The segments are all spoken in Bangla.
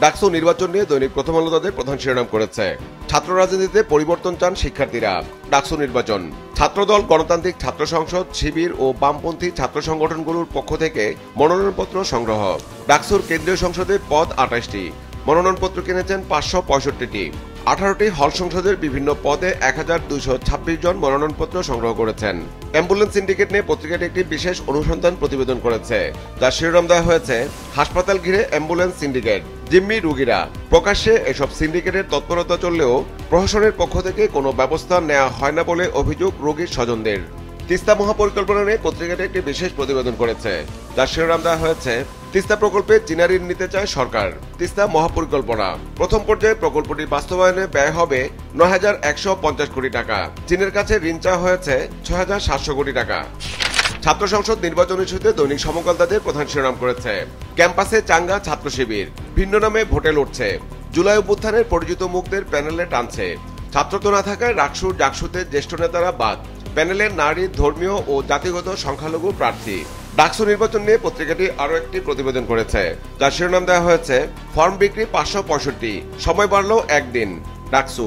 ডাকসু নির্বাচন নিয়ে দৈনিক প্রথম আলো তাদের প্রধান শিরোনাম করেছে। ছাত্র রাজনীতিতে পরিবর্তন চান শিক্ষার্থীরা, ডাকসু নির্বাচন। ছাত্রদল, গণতান্ত্রিক ছাত্র সংসদ, শিবির ও বামপন্থী ছাত্র সংগঠনগুলোর পক্ষ থেকে মনোনয়নপত্র সংগ্রহ। ডাকসুর কেন্দ্রীয় সংসদে পদ 28টি, মনোনয়নপত্র কিনেছেন 565টি। 18টি হল সংসদের বিভিন্ন পদে 1226 জন মনোনয়নপত্র সংগ্রহ করেছেন। অ্যাম্বুলেন্স সিন্ডিকেট নিয়ে পত্রিকাটি একটি বিশেষ অনুসন্ধান প্রতিবেদন করেছে, যার শিরোনাম দেওয়া হয়েছে হাসপাতাল ঘিরে অ্যাম্বুলেন্স সিন্ডিকেট, জিম্মি রোগীরা। প্রকাশ্যে এসব সিন্ডিকেটের তৎপরতা চললেও প্রশাসনের পক্ষ থেকে কোনো ব্যবস্থা নেওয়া হয় না বলে অভিযোগ রোগীর স্বজনদের। তিস্তা মহাপরিকল্পনা নিয়ে পত্রিকাটি একটি বিশেষ প্রতিবেদন করেছে, যার শিরোনাম দেওয়া হয়েছে তিস্তা প্রকল্পে চীনা ঋণ নিতে চায় সরকার। তিস্তা মহাপরিকল্পনা প্রথম পর্যায়ে প্রকল্পটি বাস্তবায়নে ব্যয় হবে ৯,১৫০ কোটি টাকা। চীনের কাছে ঋণ চাওয়া হয়েছে ৬,৭০০ কোটি টাকা। ছাত্র সংসদ নির্বাচন ইস্যুতে দৈনিক সমকাল তাদের প্রধান শিরোনাম করেছে ক্যাম্পাসে চাঙ্গা ছাত্র শিবির, ভিন্ন নামে ভোটে লড়ছে। জুলাই অভ্যুত্থানের পরিচিত মুখদের প্যানেলে টানছে। ছাত্রত্ব না থাকায় ডাকসুতে জ্যেষ্ঠ নেতারা বাদ। প্যানেলে নারী, ধর্মীয় ও জাতিগত সংখ্যালঘু প্রার্থী। ডাকসু নির্বাচন নিয়ে পত্রিকাটি আরো একটি প্রতিবেদন করেছে, যার শিরোনাম দেওয়া হয়েছে ফর্ম বিক্রি 565, সময় বাড়ল একদিন। ডাকসু,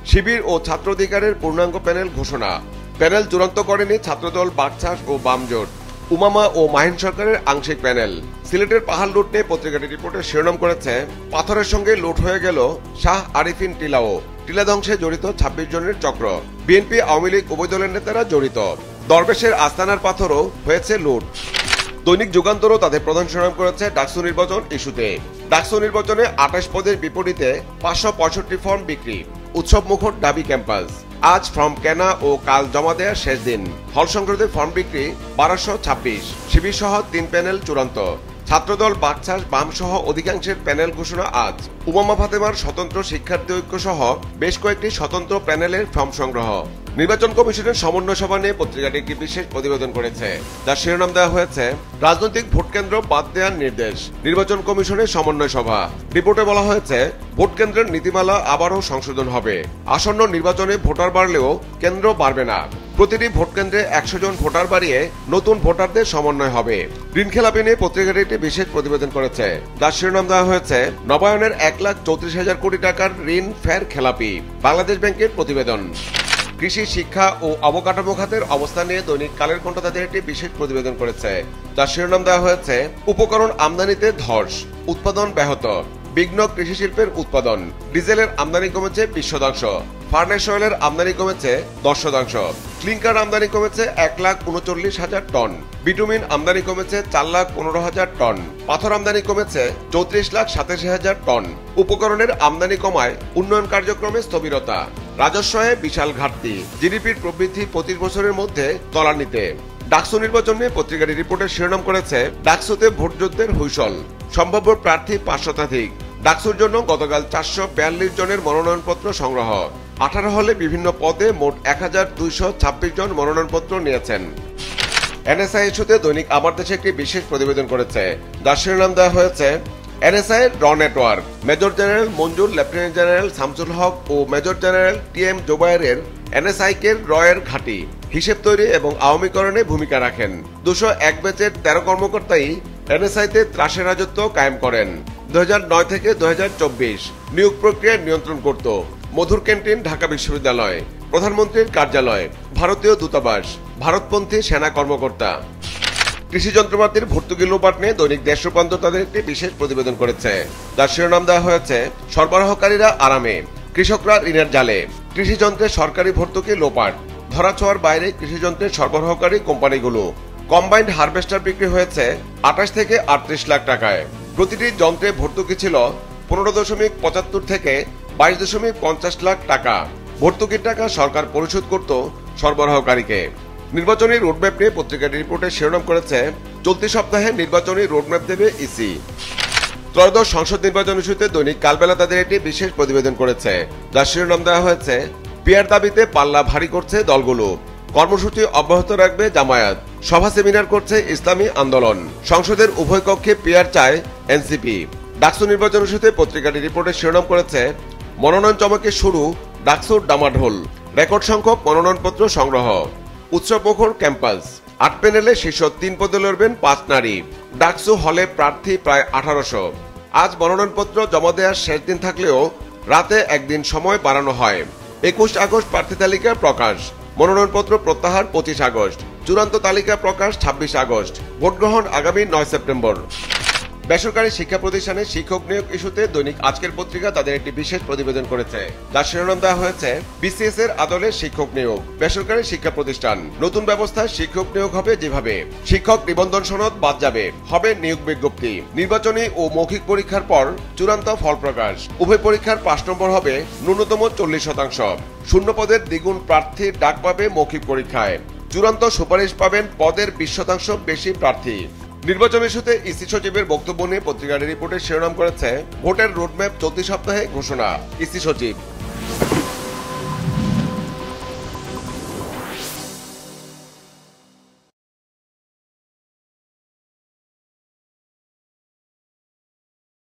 শিবির ও ছাত্র অধিকারের পূর্ণাঙ্গ প্যানেল ঘোষণা। প্যানেল চূড়ান্ত করেনি ছাত্রদল, বাকছাস ও বামজোট। উমামা ও মাহিন সরকারের আংশিক প্যানেল। সিলেটের পাহাড় লুট নিয়ে পত্রিকাটি রিপোর্টের শিরোনাম করেছে পাথরের সঙ্গে লুট হয়ে গেল শাহ আরিফিন টিলাও। টিলা ধ্বংসে জড়িত 26 জনের চক্র। বিএনপি, আওয়ামী লীগ উভয় দলের নেতারা জড়িত। দরবেশের আস্তানার পাথরও হয়েছে লুট। দৈনিক যুগান্তরও তাদের প্রধান শিরোনাম করেছে ডাকসু নির্বাচন ইস্যুতে। ডাকসু নির্বাচনে 28 পদের বিপরীতে 565 ফর্ম বিক্রি। উৎসব মুখর ডাবি ক্যাম্পাস। আজ ফর্ম কেনা ও কাল জমা দেওয়ার শেষ দিন। হল সংসদে ফর্ম বিক্রি 1226। শিবির সহ 3 প্যানেল চূড়ান্ত। ছাত্রদল, বাকছাস, বাম সহ অধিকাংশের প্যানেল ঘোষণা আজ। উমামা ফাতেমার স্বতন্ত্র শিক্ষার্থী ঐক্য সহ বেশ কয়েকটি স্বতন্ত্র প্যানেলের ফর্ম সংগ্রহ। নির্বাচন কমিশনের সমন্বয় সভা নিয়ে পত্রিকাটি একটি বিশেষ প্রতিবেদন করেছে, যার শিরোনাম দেওয়া হয়েছে রাজনৈতিক ভোট কেন্দ্র বাদ দেওয়ার নির্দেশ। নির্বাচন কমিশনের সমন্বয় সভা রিপোর্টে বলা হয়েছে ভোট কেন্দ্রের নীতিমালা আবারও সংশোধন হবে। আসন্ন নির্বাচনে ভোটার বাড়লেও কেন্দ্র বাড়বে না। প্রতিটি ভোট কেন্দ্রে 100 জন ভোটার বাড়িয়ে নতুন ভোটারদের সমন্বয় হবে। ঋণ খেলাপি নিয়ে পত্রিকাটি একটি বিশেষ প্রতিবেদন করেছে, যার শিরোনাম দেওয়া হয়েছে নবায়নের 1,34,000 কোটি টাকার ঋণ ফের খেলাপি। বাংলাদেশ ব্যাংকের প্রতিবেদন। কৃষি, শিক্ষা ও অবকাঠামো খাতের অবস্থা নিয়ে দৈনিক কালের কণ্ঠ তাদের একটি বিশেষ প্রতিবেদন করেছে, যার শিরোনাম দেওয়া হয়েছে উপকরণ আমদানিতে ধস, উৎপাদন ব্যাহত। বিঘ্ন কৃষি শিল্পের উৎপাদন। ডিজেলের আমদানি কমেছে 20%। ফার্নেস অয়েলের আমদানি কমেছে 10%। ক্লিংকার আমদানি কমেছে 1,39,000 টন। বিটুমিন আমদানি কমেছে 4,15,000 টন। পাথর আমদানি কমেছে 34,87,000 টন। উপকরণের আমদানি কমায় উন্নয়ন কার্যক্রমে স্থবিরতা। রাজস্বে বিশাল ঘাটতি। জিডিপির প্রবৃদ্ধি 25 বছরের মধ্যে তলানিতে। ডাকসু নির্বাচন নিয়ে পত্রিকাটি রিপোর্টের শিরোনাম করেছে ডাকসুতে ভোটযুদ্ধের হুইসল, সম্ভাব্য প্রার্থী 5 শতাধিক। ডাকসুর জন্য গতকাল 442 জনের মনোনয়নপত্র সংগ্রহ। 18 হলে বিভিন্ন পদে মোট 1226 জন মনোনয়নপত্র নিয়েছেন। এনএসআই ইস্যুতে দৈনিক আমার দেশে একটি বিশেষ প্রতিবেদন করেছে, যার শিরোনাম দেওয়া হয়েছে এনএসআই র নেটওয়ার্ক। মেজর জেনারেল মঞ্জুর, লেফটেন্যান্ট জেনারেল শামসুল হক ও মেজর জেনারেল টিএম জোবায়ের এনএসআই-কে রয়ের ঘাঁটি। হিসেব তৈরি এবং আওয়ামীকরণে ভূমিকা রাখেন। 201 ব্যাচের 13 কর্মকর্তাই এনএসআই-তে ত্রাসের রাজত্ব কায়েম করেন। 2009 থেকে 2024 নিয়োগ প্রক্রিয়া নিয়ন্ত্রণ করত মধুর ক্যান্টিন, ঢাকা বিশ্ববিদ্যালয়, প্রধানমন্ত্রীর কার্যালয়, ভারতীয় দূতাবাস, ভারতপন্থী সেনা কর্মকর্তা। কৃষি যন্ত্রপাতির ভর্তুকি লোপাট নিয়ে দৈনিক দেশ রূপান্তর তাদের একটি বিশেষ প্রতিবেদন করেছে, যার শিরোনাম দেওয়া হয়েছে সরবরাহকারীরা আরামে, কৃষকরা ঋণের জালে। কৃষি যন্ত্রে সরকারি ভর্তুকি লোপাট। ধরাছোঁয়ার বাইরে কৃষি যন্ত্রের সরবরাহকারী কোম্পানিগুলো। কম্বাইন্ড হারভেস্টার বিক্রি হয়েছে 28 থেকে 38 লাখ টাকায়। প্রতিটি যন্ত্রে ভর্তুকি ছিল 15.75 থেকে 22.50 লাখ টাকা। ভর্তুকির টাকা সরকার পরিশোধ করত সরবরাহকারীকে। নির্বাচনী রোডম্যাপ নিয়ে পত্রিকাটি রিপোর্টের শিরোনাম করেছে চলতি সপ্তাহে নির্বাচনী রোডম্যাপ দেবে ইসি। ত্রয়োদশ সংসদ নির্বাচন ইস্যুতে দৈনিক কালবেলা তাদের একটি বিশেষ প্রতিবেদন করেছে, যার শিরোনাম দেওয়া হয়েছে পিয়ার দাবিতে পাল্লা ভারী করছে দলগুলো। কর্মসূচি অব্যাহত রাখবে জামায়াত। সভা সেমিনার করছে ইসলামী আন্দোলন। সংসদের উভয় কক্ষে পিয়ার চায় এনসিপি। ডাকসু নির্বাচন ইস্যুতে পত্রিকাটি রিপোর্টের শিরোনাম করেছে মনোনয়ন চমকে শুরু ডাকসুর ডামাঢোল। রেকর্ড সংখ্যক মনোনয়নপত্র সংগ্রহ। উৎসবমুখর ক্যাম্পাস। 8 প্যানেলে শীর্ষ 3 পদে লড়বেন 5 নারী। ডাকসু হলে প্রার্থী প্রায় 1800। আজ মনোনয়নপত্র জমা দেওয়ার শেষ দিন থাকলেও রাতে একদিন সময় বাড়ানো হয়। 21 আগস্ট প্রার্থী তালিকা প্রকাশ, মনোনয়নপত্র প্রত্যাহার 25 আগস্ট, চূড়ান্ত তালিকা প্রকাশ 26 আগস্ট, ভোট গ্রহণ আগামী 9 সেপ্টেম্বর। বেসরকারি শিক্ষা প্রতিষ্ঠানে শিক্ষক নিয়োগ ইস্যুতে দৈনিক আজকের পত্রিকা তাদের একটি বিশেষ প্রতিবেদন করেছে, যার শিরোনাম দেওয়া হয়েছে বিসিএস এর আদলে শিক্ষক নিয়োগ, বেসরকারি শিক্ষা প্রতিষ্ঠান। নতুন ব্যবস্থায় শিক্ষক নিয়োগ হবে যেভাবে শিক্ষক নিবন্ধন সনদ বাদ যাবে, হবে নিয়োগ বিজ্ঞপ্তি, নির্বাচনী ও মৌখিক পরীক্ষার পর চূড়ান্ত ফল প্রকাশ, উভয় পরীক্ষার পাস নম্বর হবে ন্যূনতম 40%, শূন্য পদের দ্বিগুণ প্রার্থীর ডাক পাবে মৌখিক পরীক্ষায়, চূড়ান্ত সুপারিশ পাবেন পদের 20% বেশি প্রার্থী। নির্বাচন ইস্যুতে ইসি সচিবের বক্তব্য নিয়ে পত্রিকার রিপোর্টের শিরোনাম করেছে ভোটের রোডম্যাপ চলতি সপ্তাহে ঘোষণা, ইসি সচিব।